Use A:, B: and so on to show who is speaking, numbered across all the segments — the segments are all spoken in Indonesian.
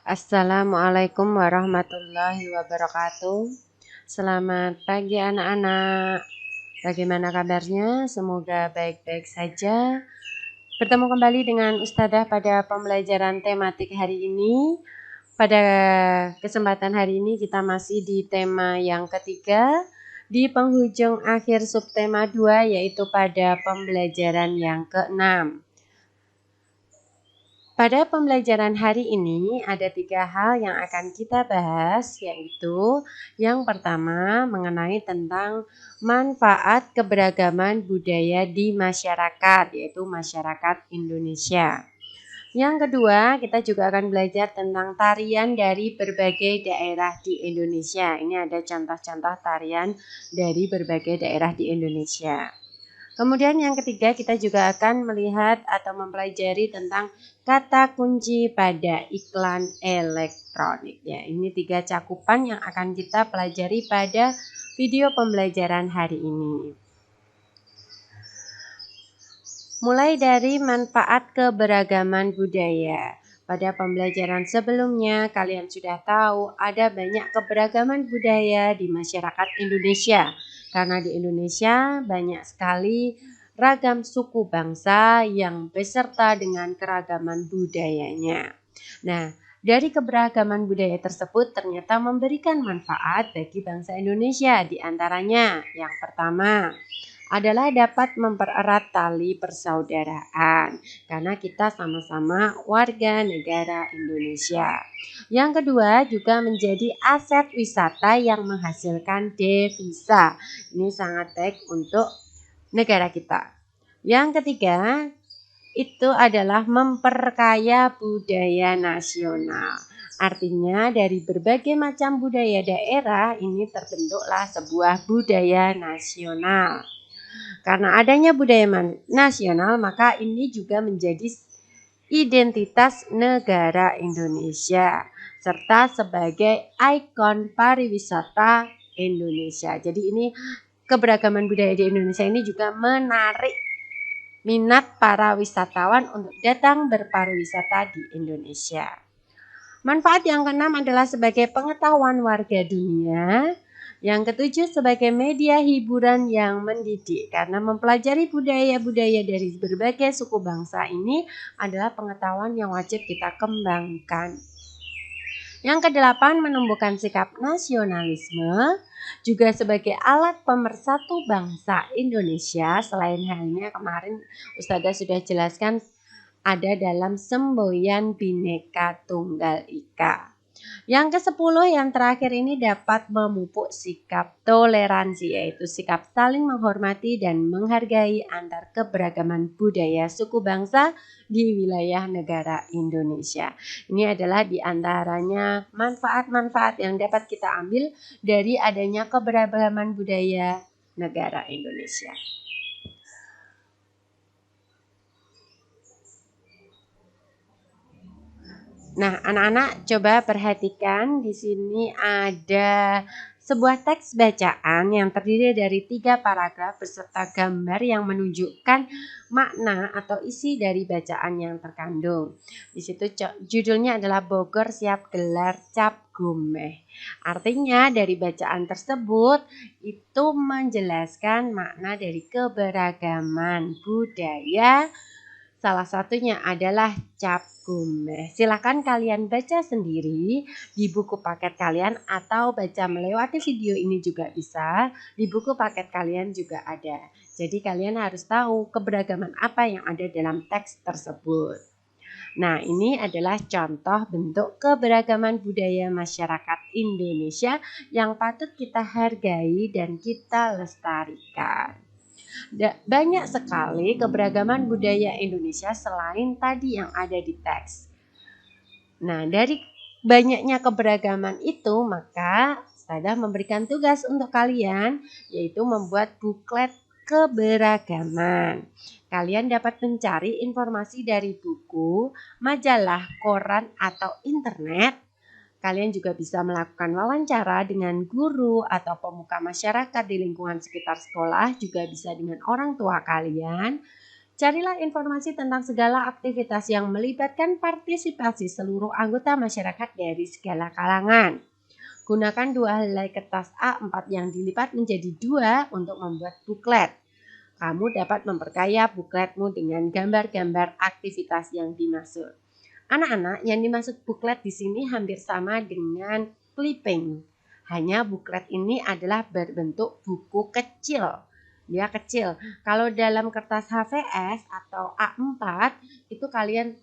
A: Assalamualaikum warahmatullahi wabarakatuh. Selamat pagi anak-anak. Bagaimana kabarnya? Semoga baik-baik saja. Bertemu kembali dengan Ustadzah pada pembelajaran tematik hari ini. Pada kesempatan hari ini kita masih di tema yang ketiga di penghujung akhir subtema 2 yaitu pada pembelajaran yang ke-6. Pada pembelajaran hari ini ada 3 hal yang akan kita bahas, yaitu yang pertama mengenai tentang manfaat keberagaman budaya di masyarakat, yaitu masyarakat Indonesia. Yang kedua, kita juga akan belajar tentang tarian dari berbagai daerah di Indonesia. Ini ada contoh-contoh tarian dari berbagai daerah di Indonesia. Kemudian yang ketiga, kita juga akan melihat atau mempelajari tentang kata kunci pada iklan elektronik. Ya, ini 3 cakupan yang akan kita pelajari pada video pembelajaran hari ini. Mulai dari manfaat keberagaman budaya. Pada pembelajaran sebelumnya, kalian sudah tahu ada banyak keberagaman budaya di masyarakat Indonesia. Karena di Indonesia banyak sekali ragam suku bangsa yang beserta dengan keragaman budayanya. Nah, dari keberagaman budaya tersebut ternyata memberikan manfaat bagi bangsa Indonesia. Di antaranya, yang pertama adalah dapat mempererat tali persaudaraan karena kita sama-sama warga negara Indonesia. Yang kedua juga menjadi aset wisata yang menghasilkan devisa. Ini sangat baik untuk negara kita. Yang ketiga itu adalah memperkaya budaya nasional. Artinya dari berbagai macam budaya daerah ini terbentuklah sebuah budaya nasional. Karena adanya budaya nasional, maka ini juga menjadi identitas negara Indonesia serta sebagai ikon pariwisata Indonesia. Jadi ini keberagaman budaya di Indonesia ini juga menarik minat para wisatawan untuk datang berpariwisata di Indonesia. Manfaat yang keenam adalah sebagai pengetahuan warga dunia. Yang ketujuh sebagai media hiburan yang mendidik, karena mempelajari budaya-budaya dari berbagai suku bangsa ini adalah pengetahuan yang wajib kita kembangkan. Yang kedelapan menumbuhkan sikap nasionalisme, juga sebagai alat pemersatu bangsa Indonesia. Selain halnya kemarin Ustadzah sudah jelaskan ada dalam semboyan Bhinneka Tunggal Ika. Yang ke-10 yang terakhir ini dapat memupuk sikap toleransi, yaitu sikap saling menghormati dan menghargai antar keberagaman budaya suku bangsa di wilayah negara Indonesia. Ini adalah diantaranya manfaat-manfaat yang dapat kita ambil dari adanya keberagaman budaya negara Indonesia. Nah, anak-anak coba perhatikan di sini ada sebuah teks bacaan yang terdiri dari 3 paragraf beserta gambar yang menunjukkan makna atau isi dari bacaan yang terkandung. Di situ judulnya adalah Bogor Siap Gelar Cap Gomeh. Artinya dari bacaan tersebut itu menjelaskan makna dari keberagaman budaya. Salah satunya adalah cap gomeh. Silakan kalian baca sendiri di buku paket kalian atau baca melewati video ini juga bisa. Di buku paket kalian juga ada. Jadi kalian harus tahu keberagaman apa yang ada dalam teks tersebut. Nah, ini adalah contoh bentuk keberagaman budaya masyarakat Indonesia yang patut kita hargai dan kita lestarikan. Banyak sekali keberagaman budaya Indonesia selain tadi yang ada di teks. Nah, dari banyaknya keberagaman itu, maka Ustadzah memberikan tugas untuk kalian, yaitu membuat buklet keberagaman. Kalian dapat mencari informasi dari buku, majalah, koran, atau internet. Kalian juga bisa melakukan wawancara dengan guru atau pemuka masyarakat di lingkungan sekitar sekolah, juga bisa dengan orang tua kalian. Carilah informasi tentang segala aktivitas yang melibatkan partisipasi seluruh anggota masyarakat dari segala kalangan. Gunakan 2 helai kertas A4 yang dilipat menjadi 2 untuk membuat buklet. Kamu dapat memperkaya bukletmu dengan gambar-gambar aktivitas yang dimaksud. Anak-anak, yang dimaksud buklet di sini hampir sama dengan clipping. Hanya buklet ini adalah berbentuk buku kecil. Dia kecil. Kalau dalam kertas HVS atau A4 itu kalian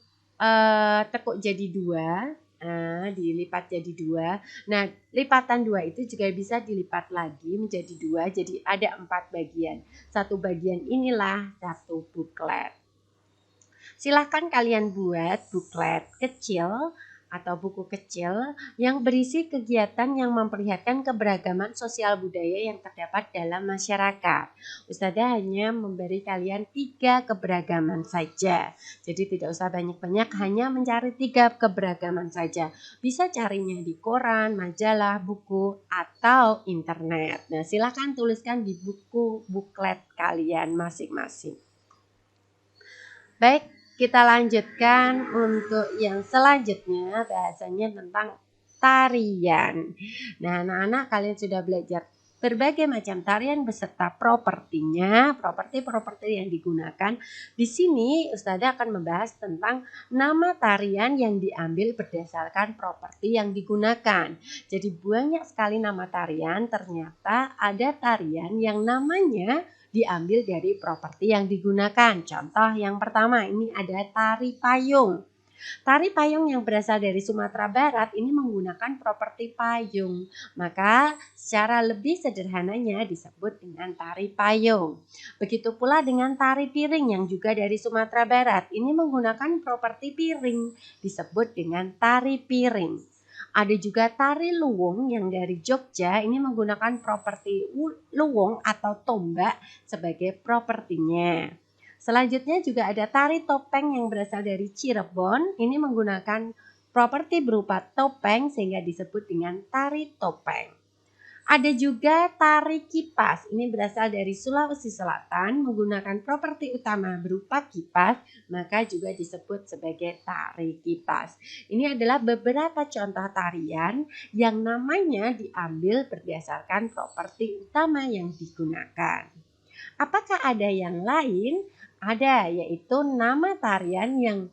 A: tekuk jadi 2, dilipat jadi 2. Nah, lipatan 2 itu juga bisa dilipat lagi menjadi 2, jadi ada 4 bagian. Satu bagian inilah satu buklet. Silahkan kalian buat buklet kecil atau buku kecil yang berisi kegiatan yang memperlihatkan keberagaman sosial budaya yang terdapat dalam masyarakat. Ustazah hanya memberi kalian 3 keberagaman saja. Jadi tidak usah banyak-banyak, hanya mencari 3 keberagaman saja. Bisa carinya di koran, majalah, buku, atau internet. Nah, silahkan tuliskan di buku buklet kalian masing-masing. Baik, kita lanjutkan untuk yang selanjutnya, bahasanya tentang tarian. Nah, anak-anak, kalian sudah belajar berbagai macam tarian beserta propertinya, properti-properti yang digunakan. Di sini Ustazah akan membahas tentang nama tarian yang diambil berdasarkan properti yang digunakan. Jadi banyak sekali nama tarian, ternyata ada tarian yang namanya diambil dari properti yang digunakan. Contoh yang pertama, ini ada tari payung. Tari payung yang berasal dari Sumatera Barat ini menggunakan properti payung. Maka secara lebih sederhananya disebut dengan tari payung. Begitu pula dengan tari piring yang juga dari Sumatera Barat. Ini menggunakan properti piring, disebut dengan tari piring. Ada juga tari luwung yang dari Jogja, ini menggunakan properti luwung atau tombak sebagai propertinya. Selanjutnya juga ada tari topeng yang berasal dari Cirebon, ini menggunakan properti berupa topeng sehingga disebut dengan tari topeng. Ada juga tari kipas, ini berasal dari Sulawesi Selatan, menggunakan properti utama berupa kipas, maka juga disebut sebagai tari kipas. Ini adalah beberapa contoh tarian yang namanya diambil berdasarkan properti utama yang digunakan. Apakah ada yang lain? Ada, yaitu nama tarian yang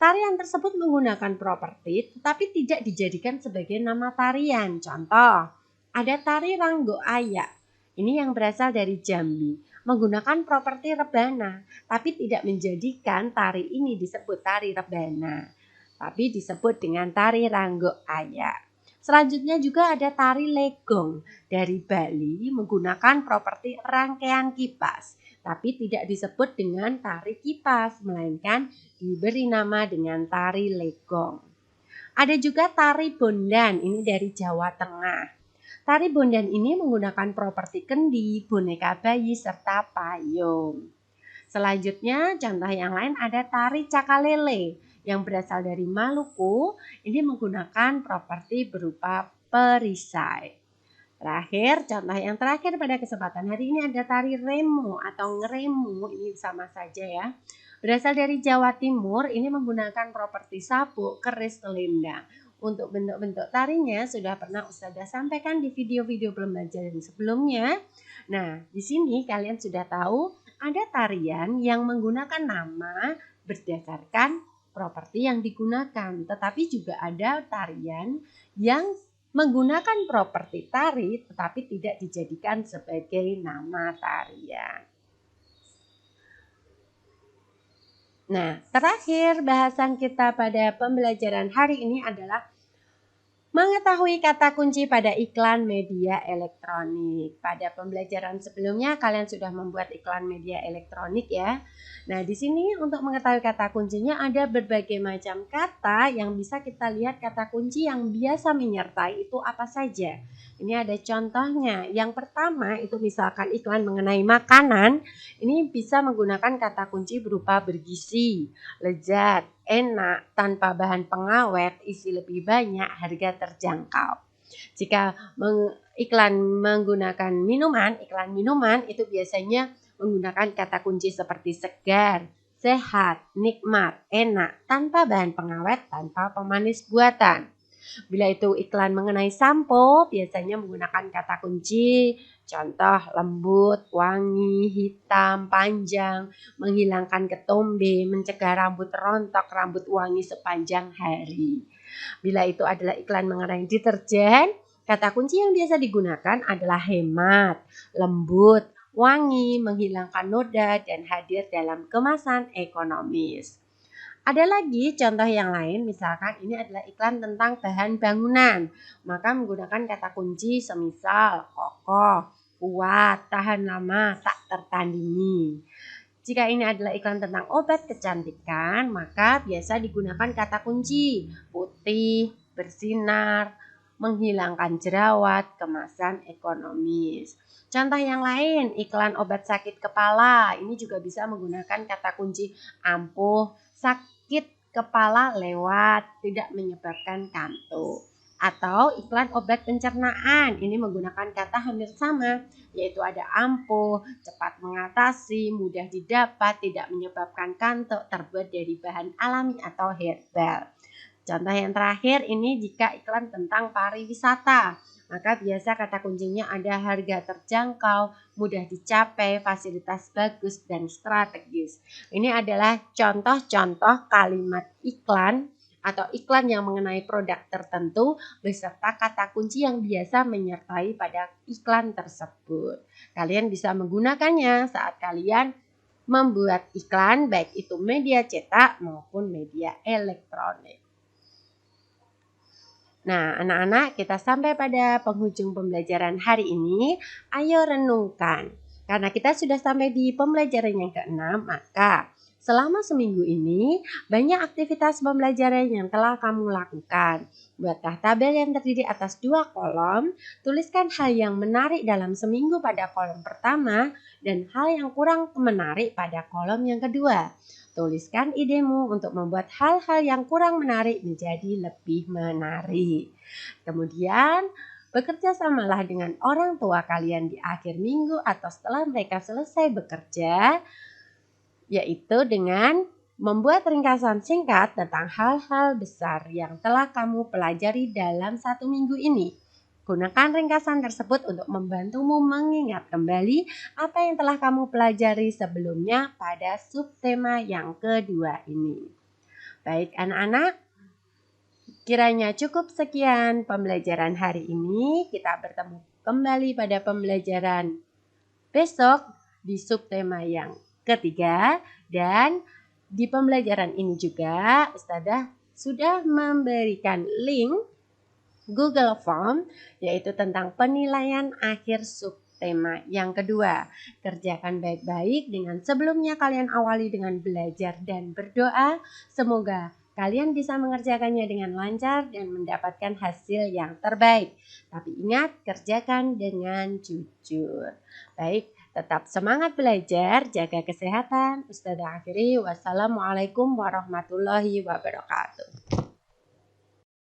A: tarian tersebut menggunakan properti tetapi tidak dijadikan sebagai nama tarian. Contoh, ada tari Ranggo Ayak. Ini yang berasal dari Jambi, menggunakan properti rebana, tapi tidak menjadikan tari ini disebut tari rebana, tapi disebut dengan tari Ranggo Ayak. Selanjutnya juga ada tari legong dari Bali, menggunakan properti rangkaian kipas, tapi tidak disebut dengan tari kipas, melainkan diberi nama dengan tari legong. Ada juga tari bondan, ini dari Jawa Tengah. Tari bondan ini menggunakan properti kendi, boneka bayi, serta payung. Selanjutnya contoh yang lain ada tari cakalele yang berasal dari Maluku. Ini menggunakan properti berupa perisai. Terakhir, contoh yang terakhir pada kesempatan hari ini ada tari remo atau ngeremu, ini sama saja ya. Berasal dari Jawa Timur, ini menggunakan properti sabuk, keris, selendang. Untuk bentuk-bentuk tarinya sudah pernah Ustazah sampaikan di video-video pembelajaran sebelumnya. Nah, di sini kalian sudah tahu ada tarian yang menggunakan nama berdasarkan properti yang digunakan. Tetapi juga ada tarian yang menggunakan properti tari tetapi tidak dijadikan sebagai nama tarian. Nah, terakhir bahasan kita pada pembelajaran hari ini adalah mengetahui kata kunci pada iklan media elektronik. Pada pembelajaran sebelumnya kalian sudah membuat iklan media elektronik ya. Nah, di sini untuk mengetahui kata kuncinya ada berbagai macam kata yang bisa kita lihat kata kunci yang biasa menyertai itu apa saja. Ini ada contohnya. Yang pertama itu misalkan iklan mengenai makanan, ini bisa menggunakan kata kunci berupa bergizi, lezat, enak, tanpa bahan pengawet, isi lebih banyak, harga terjangkau. Jika iklan menggunakan minuman, iklan minuman itu biasanya menggunakan kata kunci seperti segar, sehat, nikmat, enak, tanpa bahan pengawet, tanpa pemanis buatan. Bila itu iklan mengenai sampo, biasanya menggunakan kata kunci, contoh lembut, wangi, hitam, panjang, menghilangkan ketombe, mencegah rambut rontok, rambut wangi sepanjang hari. Bila itu adalah iklan mengenai deterjen, kata kunci yang biasa digunakan adalah hemat, lembut, wangi, menghilangkan noda, dan hadir dalam kemasan ekonomis. Ada lagi contoh yang lain, misalkan ini adalah iklan tentang bahan bangunan, maka menggunakan kata kunci semisal kokoh, kuat, tahan lama, tak tertandingi. Jika ini adalah iklan tentang obat kecantikan, maka biasa digunakan kata kunci putih, bersinar, menghilangkan jerawat, kemasan ekonomis. Contoh yang lain, iklan obat sakit kepala, ini juga bisa menggunakan kata kunci ampuh, sakit kepala lewat, tidak menyebabkan kantuk. Atau iklan obat pencernaan, ini menggunakan kata hampir sama, yaitu ada ampuh, cepat mengatasi, mudah didapat, tidak menyebabkan kantuk, terbuat dari bahan alami atau herbal. Contoh yang terakhir ini jika iklan tentang pariwisata, maka biasa kata kuncinya ada harga terjangkau, mudah dicapai, fasilitas bagus, dan strategis. Ini adalah contoh-contoh kalimat iklan atau iklan yang mengenai produk tertentu beserta kata kunci yang biasa menyertai pada iklan tersebut. Kalian bisa menggunakannya saat kalian membuat iklan, baik itu media cetak maupun media elektronik. Nah, anak-anak, kita sampai pada penghujung pembelajaran hari ini. Ayo renungkan. Karena kita sudah sampai di pembelajaran yang ke-6, maka selama seminggu ini banyak aktivitas pembelajaran yang telah kamu lakukan. Buatlah tabel yang terdiri atas 2 kolom, tuliskan hal yang menarik dalam seminggu pada kolom pertama dan hal yang kurang menarik pada kolom yang kedua. Tuliskan idemu untuk membuat hal-hal yang kurang menarik menjadi lebih menarik. Kemudian, bekerja samalah dengan orang tua kalian di akhir minggu atau setelah mereka selesai bekerja, yaitu dengan membuat ringkasan singkat tentang hal-hal besar yang telah kamu pelajari dalam 1 minggu ini. Gunakan ringkasan tersebut untuk membantumu mengingat kembali apa yang telah kamu pelajari sebelumnya pada subtema yang kedua ini. Baik anak-anak, kiranya cukup sekian pembelajaran hari ini. Kita bertemu kembali pada pembelajaran besok di subtema yang ketiga. Dan di pembelajaran ini juga Ustadzah sudah memberikan link Google Form, yaitu tentang penilaian akhir subtema yang kedua. Kerjakan baik-baik dengan sebelumnya kalian awali dengan belajar dan berdoa. Semoga kalian bisa mengerjakannya dengan lancar dan mendapatkan hasil yang terbaik. Tapi ingat, kerjakan dengan jujur. Baik, tetap semangat belajar, jaga kesehatan. Ustadzah akhiri, wassalamualaikum warahmatullahi wabarakatuh.